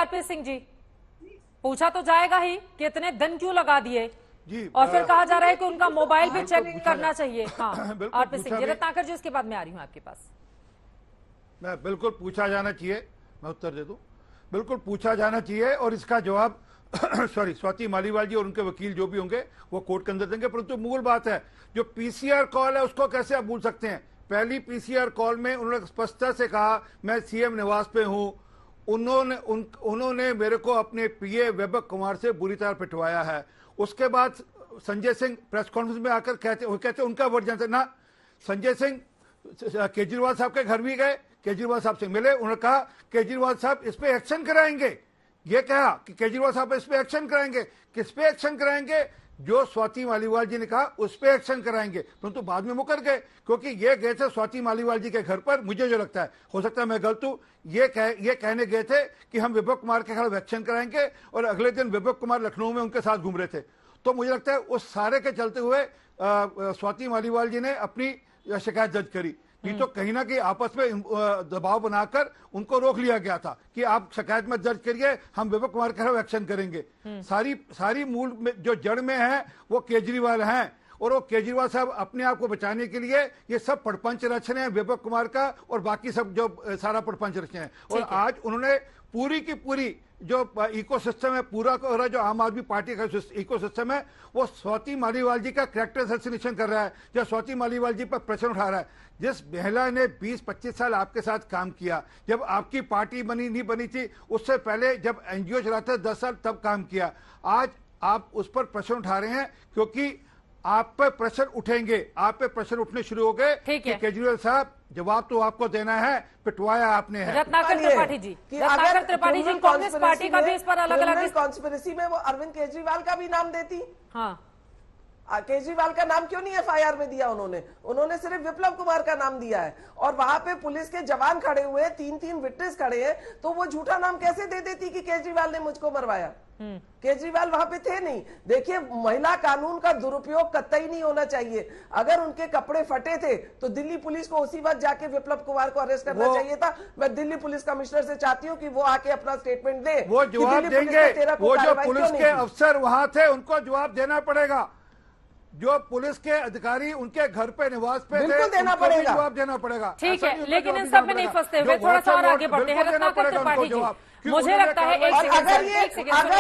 RP Singh जी, पूछा तो जाएगा ही कि इतने दिन क्यों लगा दिए जी, और फिर कहा जा रहा है कि उनका मोबाइल भी चेक करना चाहिए। हाँ आरपी सिंह जी, रत्नाकर जी उसके बाद में आ रही हूँ आपके पास। मैं बिल्कुल पूछा जाना चाहिए, मैं उत्तर दे दूं, बिल्कुल पूछा जाना चाहिए और इसका जवाब सॉरी स्वाति मालीवाल जी और उनके वकील जो भी होंगे वो कोर्ट के अंदर देंगे। परंतु मूल बात है जो पीसीआर कॉल है उसको कैसे आप भूल सकते हैं। पहली पीसीआर कॉल में उन्होंने स्पष्टता से कहा मैं सीएम निवास पे हूं। उन्होंने मेरे को अपने पीए वैभव कुमार से बुरी तरह पिटवाया है। उसके बाद संजय सिंह प्रेस कॉन्फ्रेंस में आकर कहते उनका वर्जन था ना, संजय सिंह केजरीवाल साहब के घर भी गए, केजरीवाल साहब से मिले, उन्होंने कहा केजरीवाल साहब इस पे एक्शन कराएंगे। ये कहा कि केजरीवाल साहब इस पे एक्शन कराएंगे। किस पे एक्शन कराएंगे? जो स्वाति मालीवाल जी ने कहा उस पे एक्शन कराएंगे। परंतु बाद में मुकर गए क्योंकि ये गए थे स्वाति मालीवाल जी के घर पर। मुझे जो लगता है, हो सकता है मैं गलत हूं, ये कहने गए थे कि हम विभव कुमार के खिलाफ एक्शन कराएंगे और अगले दिन विभव कुमार लखनऊ में उनके साथ घूम रहे थे। तो मुझे लगता है उस सारे के चलते हुए स्वाति मालीवाल जी ने अपनी शिकायत दर्ज करी। नहीं तो कहीं ना कहीं आपस में दबाव बनाकर उनको रोक लिया गया था कि आप शिकायत में दर्ज करिए, हम विभव कुमार के खिलाफ एक्शन करेंगे। सारी मूल में जो जड़ में है वो केजरीवाल हैं और वो केजरीवाल साहब अपने आप को बचाने के लिए ये सब प्रपंच रच रहे हैं विभव कुमार का और बाकी सब जो सारा प्रपंच रचे हैं। और आज उन्होंने पूरी की पूरी जो इकोसिस्टम है पूरा का पूरा जो आम आदमी पार्टी का इकोसिस्टम है वो स्वाति मालीवाल जी का कैरेक्टर असैसिनेशन कर रहा है, जो स्वाति मालीवाल जी पर प्रश्न उठा रहा है। जिस महिला ने 20-25 साल आपके साथ काम किया, जब आपकी पार्टी नहीं बनी थी, उससे पहले जब एनजीओ चलाते 10 साल तब काम किया, आज आप उस पर प्रश्न उठा रहे हैं क्योंकि आप पे प्रश्न उठेंगे, आप पे प्रश्न उठने शुरू हो गए कि केजरीवाल साहब जवाब तो आपको देना है, पिटवाया आपने है। रत्नाकर त्रिपाठी जी, कांग्रेस पार्टी का भी इस पर अलग अलग कॉन्स्पिरेसी में वो अरविंद केजरीवाल का भी नाम देती। हाँ केजरीवाल का नाम क्यों नहीं एफआईआर में दिया उन्होंने सिर्फ विप्लव कुमार का नाम दिया है और वहां पे पुलिस के जवान खड़े हुए हैं, 3 विटनेस खड़े हैं, तो वो झूठा नाम कैसे दे देती कि केजरीवाल ने मुझको मरवाया। केजरीवाल वहां पे थे नहीं। देखिए महिला कानून का दुरुपयोग कतई नहीं होना चाहिए। अगर उनके कपड़े फटे थे तो दिल्ली पुलिस को उसी वक्त जाके विप्लव कुमार को अरेस्ट करना चाहिए था। मैं दिल्ली पुलिस कमिश्नर से चाहती हूँ कि वो आके अपना स्टेटमेंट दे, वो जवाब देंगे। वो जो पुलिस के अफसर वहां थे उनको जवाब देना पड़ेगा। जो पुलिस के अधिकारी उनके घर पे निवास पे थे देना पड़ेगा, जवाब देना पड़ेगा। ठीक है, लेकिन इन सब में नहीं फंसते हुए थोड़ा सा और आगे बढ़ते हैं। रत्नाकर त्रिपाठी जी, मुझे लगता है अगर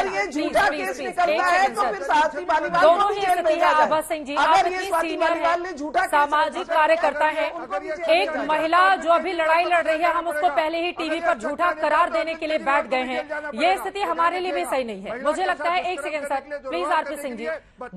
ये झूठा केस निकलता है तो फिर स्वाति मालीवाल दोनों ही स्थिति है। आभा सिंह जी आप इतनी सीनियर हैं, सामाजिक कार्यकर्ता हैं, एक महिला जो अभी लड़ाई लड़ रही है, हम उसको पहले ही टीवी पर झूठा करार देने के लिए बैठ गए हैं। ये स्थिति हमारे लिए भी सही नहीं है। मुझे लगता है, एक second sir please RP Singh ji,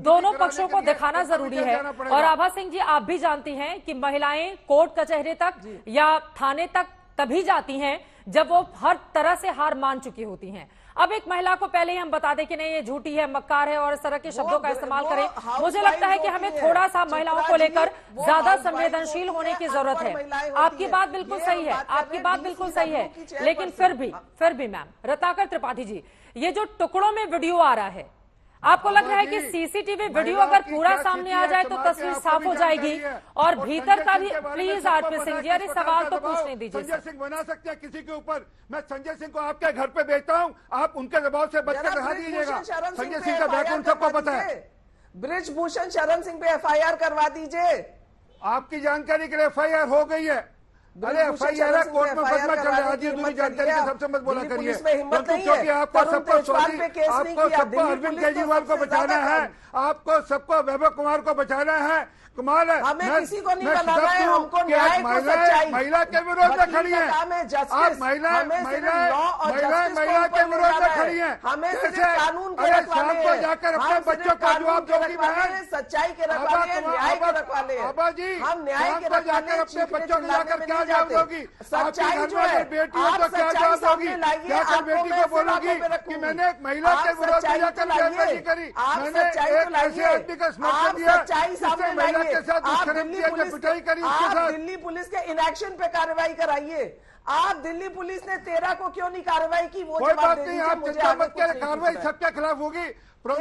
दोनों पक्षों को दिखाना जरूरी है। और आभा सिंह जी आप भी जानती हैं कि महिलाएं कोर्ट कचहरी तक या थाने तक तभी जाती हैं जब वो हर तरह से हार मान चुकी होती हैं। अब एक महिला को पहले ही हम बता दें कि नहीं ये झूठी है, मक्कार है और इस तरह के शब्दों का इस्तेमाल करें। मुझे लगता है कि हमें थोड़ा सा महिलाओं को लेकर ज्यादा संवेदनशील होने की जरूरत है। आपकी बात बिल्कुल सही है, आपकी बात बिल्कुल सही है, लेकिन फिर भी मैम रत्नाकर त्रिपाठी जी, ये जो टुकड़ों में वीडियो आ रहा है, आपको लग रहा है कि सीसीटीवी वीडियो अगर पूरा सामने आ जाए तो तस्वीर साफ हो जाएगी और भीतर का भी? प्लीज आरपी सिंह जी, अरे सवाल तो पूछने दीजिए। संजय सिंह बना सकते हैं किसी के ऊपर। मैं संजय सिंह को आपके घर पे भेजता हूं, आप उनके दबाव से बचकर रहा दीजिएगा। संजय सिंह का बैकग्राउंड सबको पता है। बृजभूषण शरण सिंह पे एफआईआर करवा दीजिए। आपकी जानकारी के लिए एफआईआर हो गई है। अरे एफआईआर कोर्ट में मुकदमा चल रहा है। आज दूसरी जानकारी के सबसे मत बोला करिए, क्योंकि आपको सबको अरविंद केजरीवाल को बचाना है, आपको सबको वैभव कुमार को बचाना है। कमाल है, हमें किसी को नहीं बनाना है, हमको न्याय को सच्चाई। महिला के विरोध में खड़ी है आप, महिला के विरोध में खड़ी है। हमें कानून के शाम को जाकर अपने बच्चों को जवाब दोगी बहन, सच्चाई के रखवाले हैं, न्याय के रखवाले हैं। बाबा जी हम न्याय के जाकर अपने बच्चों को जाकर क्या जवाब दोगी? सच्चाई जो है, बेटी हो तो क्या जवाब दोगी? जाकर बेटी को बोलोगी कि मैंने एक महिला के विरोध में जाकर बयानबाजी करी, मैंने एक ऐसे आदमी का समर्थन दिया जिसने महिला के साथ दुष्कर्म किया, जो पिटाई करी उसके साथ। दिल्ली पुलिस के इनएक्शन पे कार्रवाई कराइए। आप दिल्ली पुलिस ने 13 को क्यों नहीं कार्रवाई की? वो कोई बात नहीं, आप चिंता मत करें, कार्रवाई सबके खिलाफ होगी। वो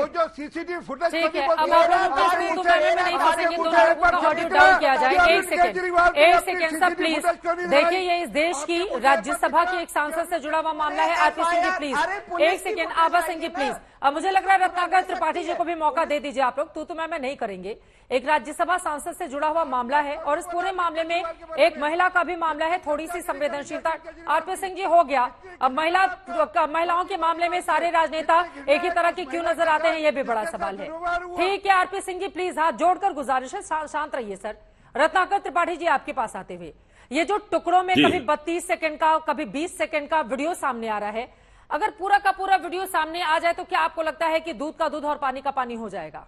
जो सीसीटीवी फुटेज ठीक है, अब आप लोगों को तू में नहीं फंसेंगे, दोनों लोगों को ऑडियो डाउन किया जाए। एक सेकेंड सर प्लीज। देखिए, ये इस देश की राज्यसभा की एक सांसद से जुड़ा हुआ मामला है। आरपी सिंह जी प्लीज, एक सेकेंड। आभा सिंह जी प्लीज। अब मुझे लग रहा है रत्नाकर त्रिपाठी जी को भी मौका दे दीजिए आप लोग। तू मैं नहीं करेंगे। एक राज्यसभा सांसद से जुड़ा हुआ मामला है और इस पूरे मामले में एक महिला का भी मामला है। थोड़ी सी संवेदनशीलता। आरपी सिंह जी हो गया। अब महिलाओं के मामले में सारे राजनेता एक ही तरह के क्यों नजर आते हैं, यह भी बड़ा सवाल है। ठीक है आरपी सिंह जी प्लीज, हाथ जोड़कर गुजारिश है, शांत रहिए सर। रत्नाकर त्रिपाठी जी आपके पास आते हुए, ये जो टुकड़ों में कभी 32 सेकंड का कभी 20 सेकंड का वीडियो सामने आ रहा है, अगर पूरा का पूरा वीडियो सामने आ जाए तो क्या आपको लगता है कि दूध का दूध और पानी का पानी हो जाएगा?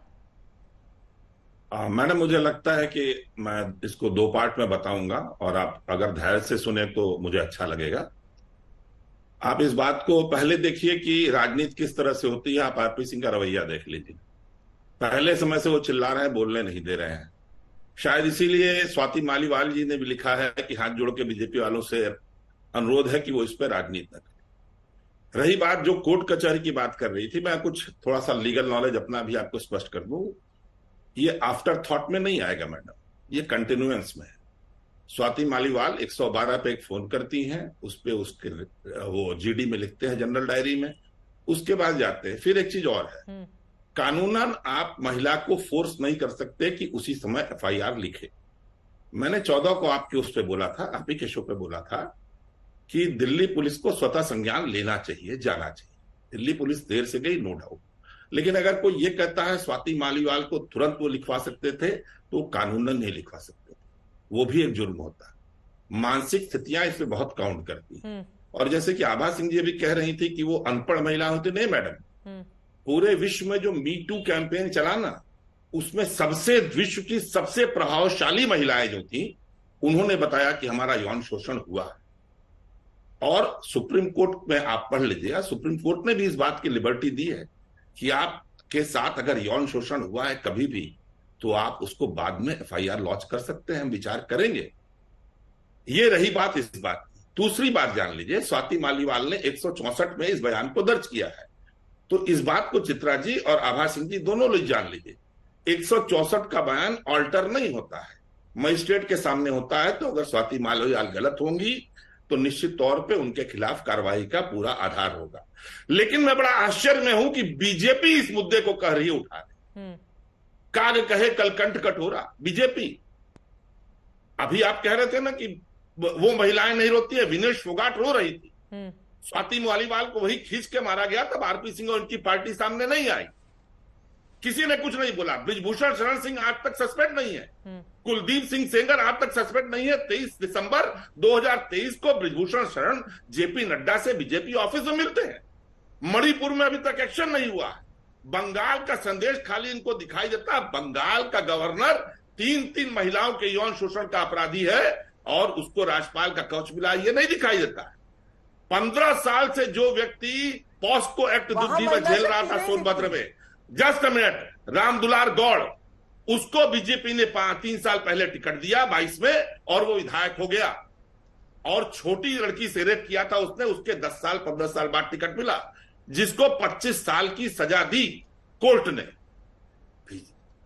मैडम, मुझे लगता है कि मैं इसको 2 पार्ट में बताऊंगा और आप अगर धैर्य से सुने तो मुझे अच्छा लगेगा। आप इस बात को पहले देखिए कि राजनीति किस तरह से होती है। आप आरपी सिंह का रवैया देख लीजिए। पहले समय से वो चिल्ला रहे हैं, बोलने नहीं दे रहे हैं। शायद इसीलिए स्वाति मालीवाल जी ने भी लिखा है कि हाथ जोड़ के बीजेपी वालों से अनुरोध है कि वो इस पर राजनीति न करें। रही बात जो कोर्ट कचहरी की बात कर रही थी, मैं कुछ थोड़ा सा लीगल नॉलेज अपना भी आपको स्पष्ट कर दूं। ये आफ्टर थॉट में नहीं आएगा मैडम, ये कंटिन्यूएंस में है। स्वाति मालीवाल 112 पे एक फोन करती हैं, उस पे उसके वो जीडी में लिखते हैं, जनरल डायरी में, उसके बाद जाते हैं। फिर एक चीज और है, कानूनन आप महिला को फोर्स नहीं कर सकते कि उसी समय एफआईआर लिखे। मैंने 14 को आपके उस पे बोला था, आप ही के शो पे बोला था कि दिल्ली पुलिस को स्वतः संज्ञान लेना चाहिए, जाना चाहिए। दिल्ली पुलिस देर से गई, नो डाउट, लेकिन अगर कोई ये कहता है स्वाति मालीवाल को तुरंत वो लिखवा सकते थे, तो कानूनन नहीं लिखवा सकते, वो भी एक जुर्म होता है। मानसिक स्थितियां इसमें बहुत काउंट करती हैं। और जैसे कि आभा सिंह जी भी कह रही थी कि वो अनपढ़ महिला होती, नहीं मैडम, पूरे विश्व में जो मी टू कैंपेन चला ना, उसमें विश्व की सबसे प्रभावशाली महिलाएं जो थी, उन्होंने बताया कि हमारा यौन शोषण हुआ है। और सुप्रीम कोर्ट में आप पढ़ लीजिएगा, सुप्रीम कोर्ट ने भी इस बात की लिबर्टी दी है कि आपके साथ अगर यौन शोषण हुआ है कभी भी, तो आप उसको बाद में एफआईआर लॉन्च कर सकते हैं, हम विचार करेंगे। ये रही बात इस बात की। दूसरी बात जान लीजिए, स्वाति मालीवाल ने 164 में इस बयान को दर्ज किया है, तो इस बात को चित्रा जी और आभा सिंह जी दोनों लोग जान लीजिए। 164 का बयान ऑल्टर नहीं होता है, मजिस्ट्रेट के सामने होता है। तो अगर स्वाति मालीवाल गलत होंगी तो निश्चित तौर पे उनके खिलाफ कार्रवाई का पूरा आधार होगा। लेकिन मैं बड़ा आश्चर्य में हूं कि बीजेपी इस मुद्दे को कह रही उठा रही। काग कहे कलकंठ कठोरा, बीजेपी। अभी आप कह रहे थे ना कि वो महिलाएं नहीं रोती है, विनेश फोगाट रो रही थी। स्वाति मालीवाल को वही खींच के मारा गया, तब आरपी सिंह और उनकी पार्टी सामने नहीं आई, किसी ने कुछ नहीं बोला। ब्रिजभूषण शरण सिंह आज तक सस्पेंड नहीं है, कुलदीप सिंह सेंगर आज तक सस्पेंड नहीं है। 23 दिसंबर 2023 को ब्रिजभूषण शरण जेपी नड्डा से बीजेपी ऑफिस में मिलते हैं। मणिपुर में अभी तक एक्शन नहीं हुआ। बंगाल का संदेश खाली इनको दिखाई देता। बंगाल का गवर्नर 3 महिलाओं के यौन शोषण का अपराधी है और उसको राज्यपाल का कवच मिला, ये नहीं दिखाई देता है। 15 साल से जो व्यक्ति पॉस्को एक्ट दुर्जी में झेल रहा था सोनभद्र में, just a minute, Ramdular Gaur, उसको बीजेपी ने 3 साल पहले टिकट दिया 22 में, और वो विधायक हो गया। और छोटी लड़की से रेप किया था उसने, उसके 10 साल 15 साल बाद टिकट मिला, जिसको 25 साल की सजा दी कोर्ट ने।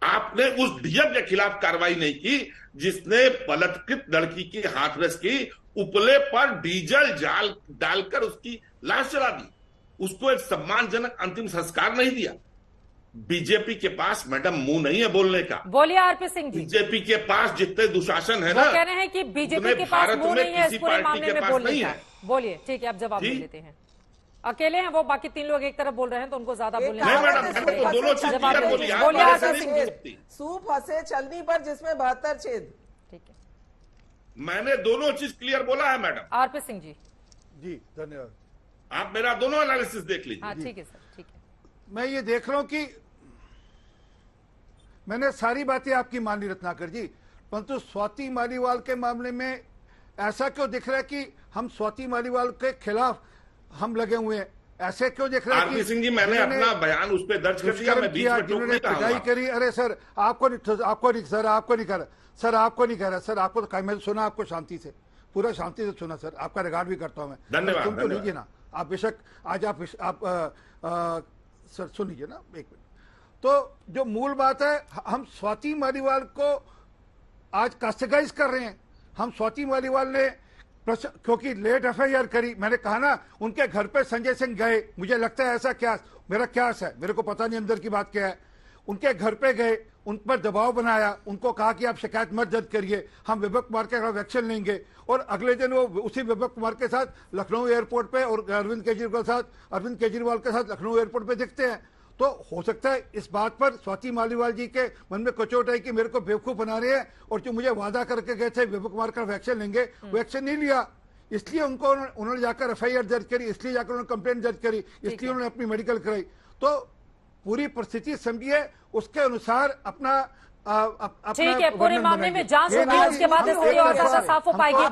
आपने उस डीएम के खिलाफ कार्रवाई नहीं की जिसने बलात्कृत लड़की की हाथरस की, उपले पर डीजल जाल डालकर उसकी लाश जला दी, उसको एक सम्मानजनक अंतिम संस्कार नहीं दिया। बीजेपी के पास मैडम मुंह नहीं है बोलने का। बोलिए आरपी सिंह जी। बीजेपी के पास जितने दुशासन है ना, कह रहे हैं कि बीजेपी के पास मुंह नहीं है इस पूरे मामले में बोलने का। बोलिए, ठीक है, अब जवाब दे लेते हैं। अकेले हैं वो, बाकी 3 लोग एक तरफ बोल रहे हैं तो उनको ज्यादा बोलने बोलिए। सूप हंसे चलनी पर जिसमें 72 छेद। ठीक है, मैंने दोनों चीज क्लियर बोला है मैडम। आरपी सिंह जी। जी धन्यवाद। आप मेरा दोनों एनालिसिस देख लीजिए। हाँ ठीक है सर, ठीक है। मैं ये देख रहा हूं कि मैंने सारी बातें आपकी मान ली रत्नाकर जी, परंतु स्वाति मालीवाल के मामले में ऐसा क्यों दिख रहा है कि हम स्वाति मालीवाल के खिलाफ हम लगे हुए हैं? ऐसे क्यों दिख रहा है? आरपी सिंह जी, मैंने अपना बयान उस पर दर्ज कर दिया, मैं बीच में जिन्होंने पिटाई करी। अरे सर, आपको नहीं कह रहा सर, आपको तो मैं सुना आपको शांति से, पूरा शांति से सुना सर, आपका रिकॉर्ड भी करता हूं मैं। धन्यवाद। सुन तो लीजिए ना, आप बेशक आज सर सुन लीजिए ना एक मिनट। तो जो मूल बात है, हम स्वाति मालीवाल को आज कास्टिगाइज कर रहे हैं। हम स्वाति मालीवाल ने क्योंकि लेट एफआईआर करी, मैंने कहा ना उनके घर पे संजय सिंह गए, मुझे लगता है ऐसा क्या, मेरा क्यास है, मेरे को पता नहीं अंदर की बात क्या है, उनके घर पे गए, उन पर दबाव बनाया, उनको कहा कि आप शिकायत मत दर्ज करिए, हम विवेक कुमार के खिलाफ एक्शन लेंगे। और अगले दिन वो उसी विवेक कुमार के साथ लखनऊ एयरपोर्ट पे और अरविंद केजरीवाल के साथ लखनऊ एयरपोर्ट पे दिखते हैं। तो हो सकता है इस बात पर स्वाति मालीवाल जी के मन में कचोट है कि मेरे को बेवकूफ बना रहे हैं, और जो मुझे वादा करके गए थे विवेक कुमार का एक्शन लेंगे, वो एक्शन नहीं लिया, इसलिए उन्होंने जाकर एफआईआर दर्ज करी, इसलिए जाकर उन्होंने कंप्लेंट दर्ज करी, इसलिए उन्होंने अपनी मेडिकल कराई। तो पूरी परिस्थिति समझिए, उसके अनुसार अपना ठीक है, पूरे मामले में जांच होगी, उसके बाद स्थिति और ज्यादा साफ हो पाएगी।